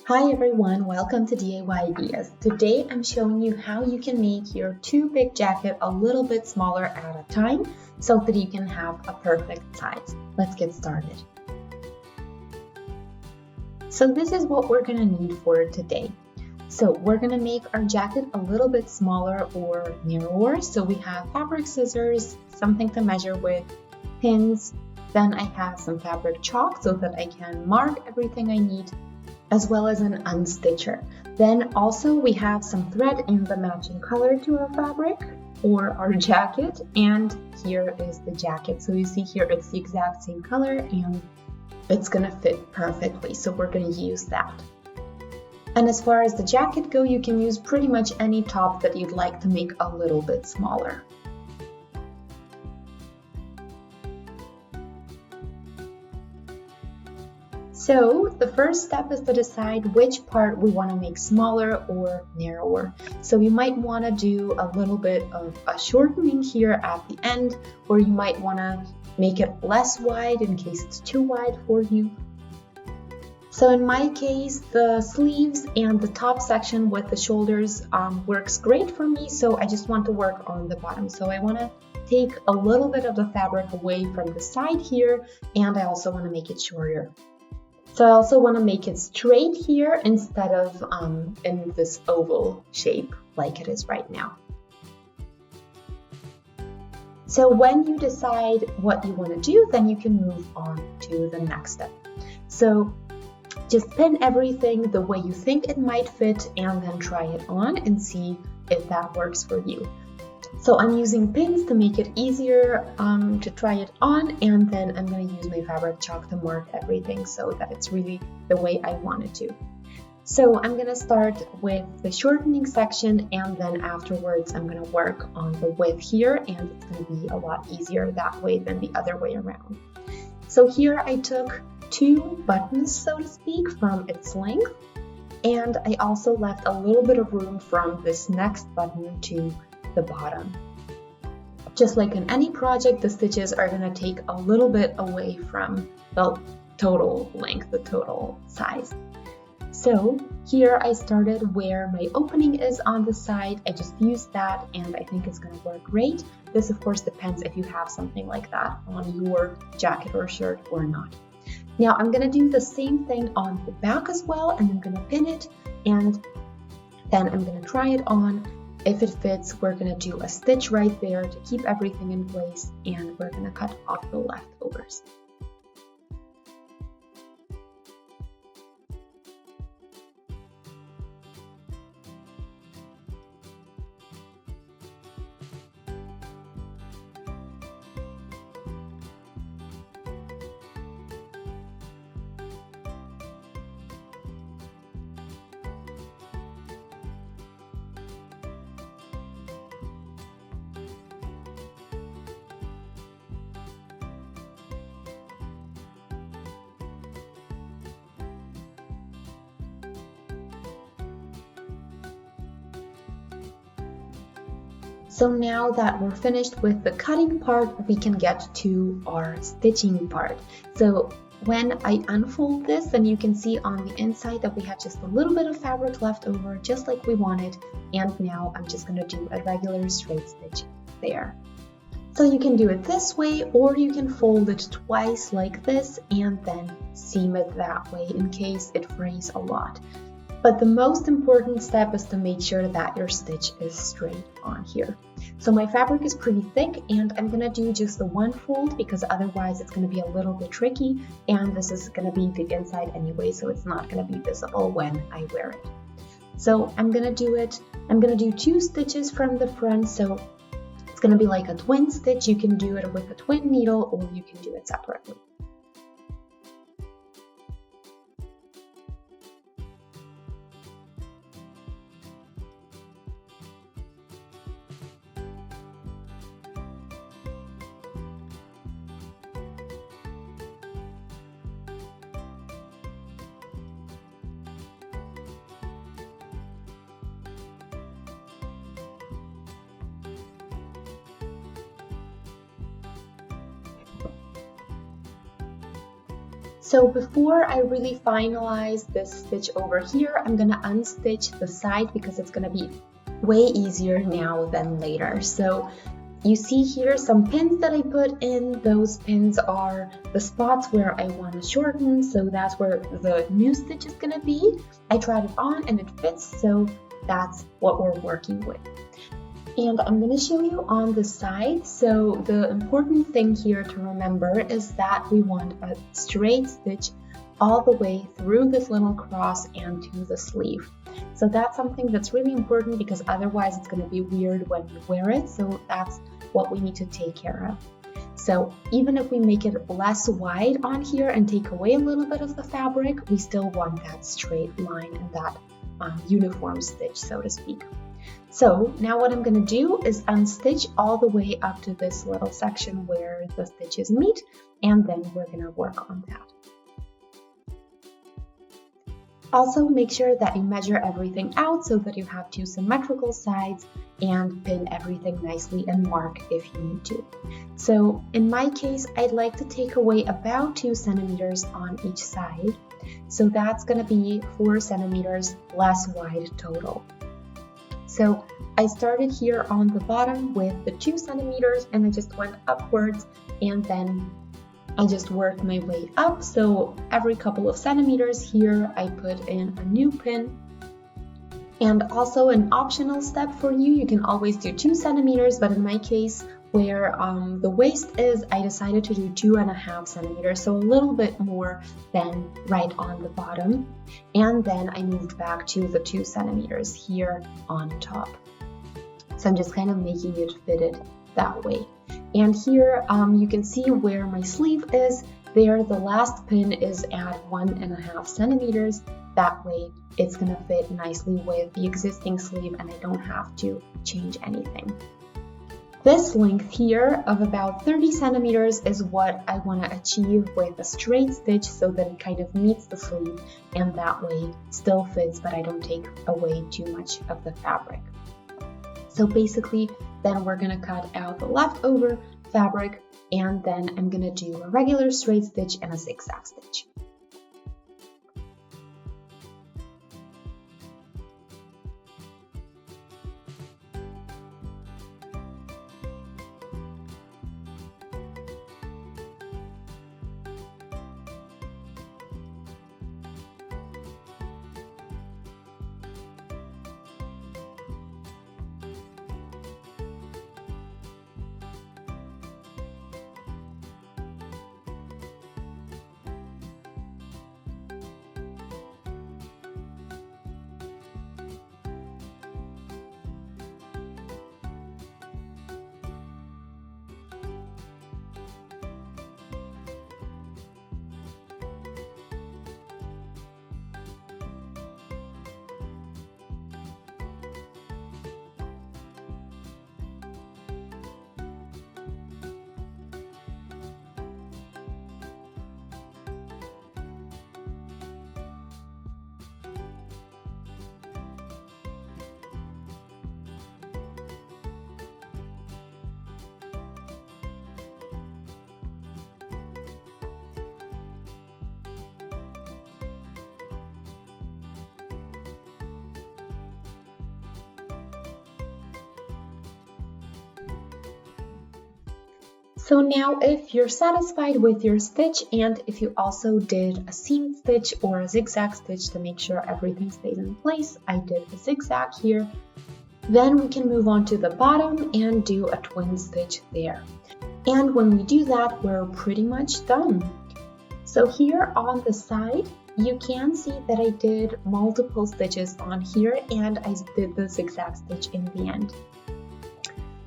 Hi everyone, welcome to DIY Ideas. Today I'm showing you how you can make your too big jacket a little bit smaller at a time so that you can have a perfect size. Let's get started. So this is what we're gonna need for today. So we're gonna make our jacket a little bit smaller or narrower. So we have fabric scissors, something to measure with, pins, then I have some fabric chalk so that I can mark everything I need, as well as an unstitcher. Then also we have some thread in the matching color to our fabric or our jacket, and here is the jacket. So you see here it's the exact same color and it's gonna fit perfectly, so we're gonna use that. And as far as the jacket go, you can use pretty much any top that you'd like to make a little bit smaller. So the first step is to decide which part we want to make smaller or narrower. So you might want to do a little bit of a shortening here at the end, or you might want to make it less wide in case it's too wide for you. So in my case, the sleeves and the top section with the shoulders works great for me, so I just want to work on the bottom. So I want to take a little bit of the fabric away from the side here, and I also want to make it shorter. So I also want to make it straight here instead of in this oval shape like it is right now. So when you decide what you want to do, then you can move on to the next step. So just pin everything the way you think it might fit and then try it on and see if that works for you. So I'm using pins to make it easier to try it on, and then I'm going to use my fabric chalk to mark everything so that it's really the way I want it to. So I'm going to start with the shortening section, and then afterwards I'm going to work on the width here, and it's going to be a lot easier that way than the other way around. So here I took 2 buttons, so to speak, from its length, and I also left a little bit of room from this next button to the bottom. Just like in any project, the stitches are going to take a little bit away from the total length, the total size. So here I started where my opening is on the side. I just used that and I think it's going to work great. This of course depends if you have something like that on your jacket or shirt or not. Now I'm going to do the same thing on the back as well, and I'm going to pin it, and then I'm going to try it on. If it fits, we're going to do a stitch right there to keep everything in place, and we're going to cut off the leftovers. So now that we're finished with the cutting part, we can get to our stitching part. So when I unfold this, then you can see on the inside that we have just a little bit of fabric left over, just like we wanted. And now I'm just going to do a regular straight stitch there. So you can do it this way, or you can fold it twice like this and then seam it that way in case it frays a lot. But the most important step is to make sure that your stitch is straight on here. So my fabric is pretty thick, and I'm going to do just the one fold because otherwise it's going to be a little bit tricky, and this is going to be the inside anyway, so it's not going to be visible when I wear it. So I'm going to do it. I'm going to do 2 stitches from the front, so it's going to be like a twin stitch. You can do it with a twin needle or you can do it separately. So before I really finalize this stitch over here, I'm gonna unstitch the side because it's gonna be way easier now than later. So you see here some pins that I put in. Those pins are the spots where I want to shorten, so that's where the new stitch is gonna be. I tried it on and it fits, so that's what we're working with. And I'm going to show you on the side. So the important thing here to remember is that we want a straight stitch all the way through this little cross and to the sleeve. So that's something that's really important because otherwise it's going to be weird when you wear it. So that's what we need to take care of. So even if we make it less wide on here and take away a little bit of the fabric, we still want that straight line and that uniform stitch, so to speak. So now what I'm going to do is unstitch all the way up to this little section where the stitches meet, and then we're going to work on that. Also make sure that you measure everything out so that you have two symmetrical sides and pin everything nicely and mark if you need to. So in my case, I'd like to take away about 2 centimeters on each side. So that's going to be 4 centimeters less wide total. So I started here on the bottom with the 2 centimeters and I just went upwards and then I just worked my way up. So every couple of centimeters here I put in a new pin. And also an optional step for you, you can always do 2 centimeters, but in my case where the waist is, I decided to do 2.5 centimeters, so a little bit more than right on the bottom. And then I moved back to the 2 centimeters here on top. So I'm just kind of making it fitted that way. And here you can see where my sleeve is. There, the last pin is at 1.5 centimeters. That way it's gonna fit nicely with the existing sleeve and I don't have to change anything. This length here of about 30 centimeters is what I want to achieve with a straight stitch so that it kind of meets the sleeve and that way still fits, but I don't take away too much of the fabric. So basically then we're going to cut out the leftover fabric and then I'm going to do a regular straight stitch and a zigzag stitch. So now if you're satisfied with your stitch and if you also did a seam stitch or a zigzag stitch to make sure everything stays in place, I did a zigzag here, then we can move on to the bottom and do a twin stitch there. And when we do that, we're pretty much done. So here on the side, you can see that I did multiple stitches on here and I did the zigzag stitch in the end.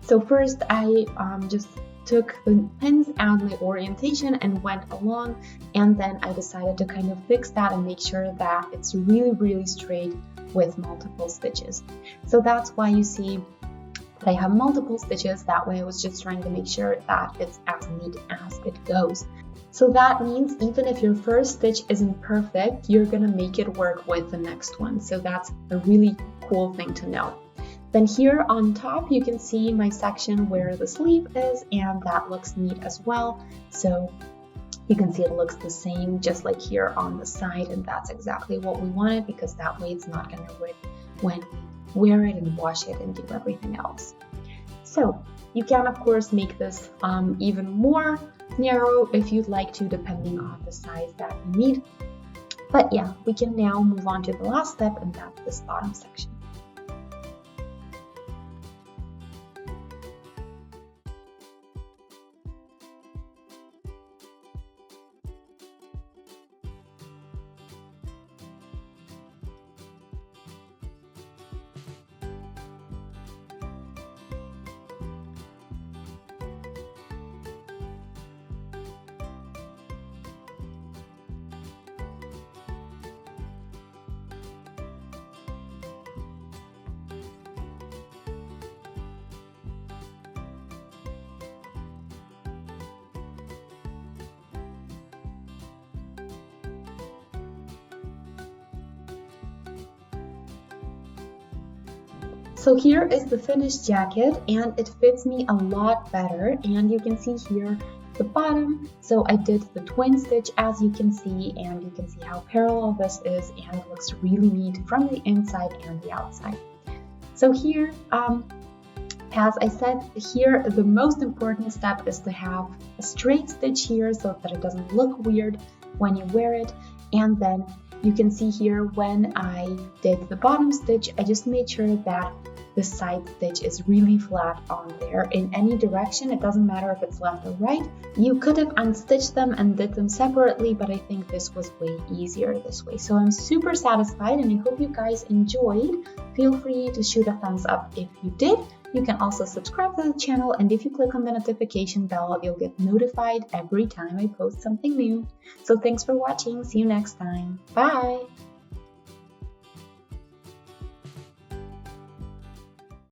So first I just took the pins and my orientation and went along, and then I decided to kind of fix that and make sure that it's really straight with multiple stitches. So that's why you see that I have multiple stitches. That way I was just trying to make sure that it's as neat as it goes. So that means even if your first stitch isn't perfect, you're gonna make it work with the next one. So that's a really cool thing to know. Then here on top, you can see my section where the sleeve is, and that looks neat as well. So You can see it looks the same just like here on the side, and that's exactly what we wanted, because that way it's not going to rip when we wear it and wash it and do everything else. So you can of course make this even more narrow if you'd like to, depending on the size that you need. But yeah, we can now move on to the last step, and that's this bottom section. So here is the finished jacket, and it fits me a lot better, and you can see here the bottom. So I did the twin stitch, as you can see, and you can see how parallel this is, and it looks really neat from the inside and the outside. So here, as I said, here the most important step is to have a straight stitch here so that it doesn't look weird when you wear it. And then you can see here when I did the bottom stitch, I just made sure that the side stitch is really flat on there in any direction. It doesn't matter if it's left or right. You could have unstitched them and did them separately, but I think this was way easier this way. So I'm super satisfied, and I hope you guys enjoyed. Feel free to shoot a thumbs up if you did. You can also subscribe to the channel, and if you click on the notification bell, you'll get notified every time I post something new. So thanks for watching. See you next time. Bye!